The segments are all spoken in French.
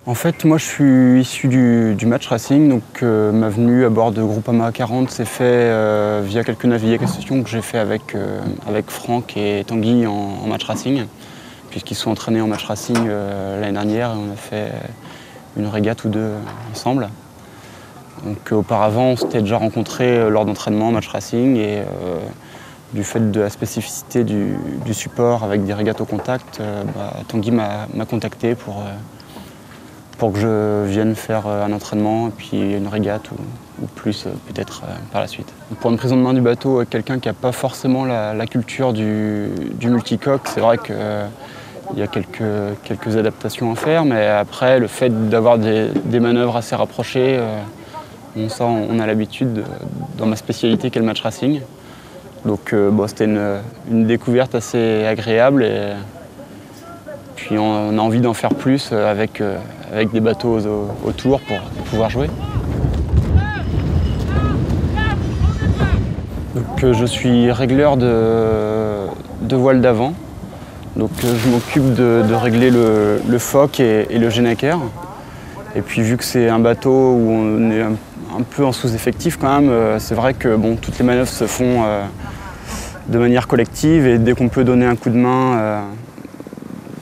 En fait, moi je suis issu du match racing, donc ma venue à bord de Groupama 40 s'est fait via quelques navigations que j'ai fait avec Franck et Tanguy en match racing, puisqu'ils sont entraînés en match racing l'année dernière et on a fait une régate ou deux ensemble. Donc auparavant, on s'était déjà rencontrés lors d'entraînements en match racing et du fait de la spécificité du support avec des régates au contact, Tanguy m'a contacté pour que je vienne faire un entraînement et puis une régate ou plus peut-être par la suite. Pour une prise en main du bateau avec quelqu'un qui n'a pas forcément la culture du multicoque, c'est vrai qu'il y a quelques adaptations à faire, mais après le fait d'avoir des manœuvres assez rapprochées, ça on a l'habitude dans ma spécialité qui est le match racing. Donc c'était une découverte assez agréable et puis on a envie d'en faire plus avec des bateaux autour pour pouvoir jouer. Donc je suis régleur de voile d'avant. Donc je m'occupe de régler le foc et le Genaker. Et puis vu que c'est un bateau où on est un peu en sous-effectif quand même, c'est vrai que toutes les manœuvres se font de manière collective et dès qu'on peut donner un coup de main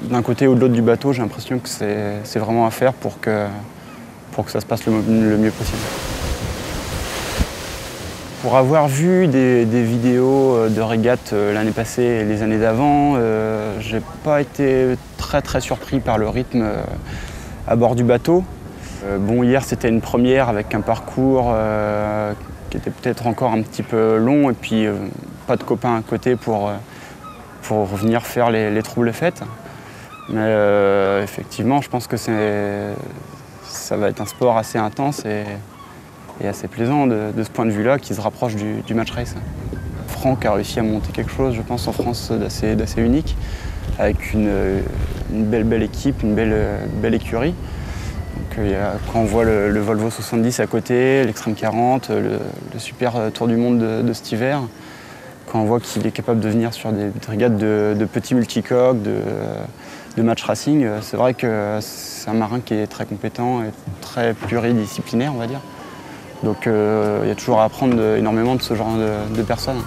d'un côté ou de l'autre du bateau, j'ai l'impression que c'est vraiment à faire pour que ça se passe le mieux possible. Pour avoir vu des vidéos de régates l'année passée et les années d'avant, j'ai pas été très surpris par le rythme à bord du bateau. Hier c'était une première avec un parcours qui était peut-être encore un petit peu long et puis pas de copains à côté pour venir faire les troubles fêtes. Mais effectivement, je pense que ça va être un sport assez intense et assez plaisant de ce point de vue-là, qui se rapproche du match race. Franck a réussi à monter quelque chose, je pense, en France d'assez unique, avec une belle équipe, une belle écurie. Donc, quand on voit le Volvo 70 à côté, l'Extreme 40, le super Tour du Monde de cet hiver, quand on voit qu'il est capable de venir sur des régates de petits multicoques, de match racing, c'est vrai que c'est un marin qui est très compétent et très pluridisciplinaire, on va dire. Donc il y a toujours à apprendre énormément de ce genre de personnes.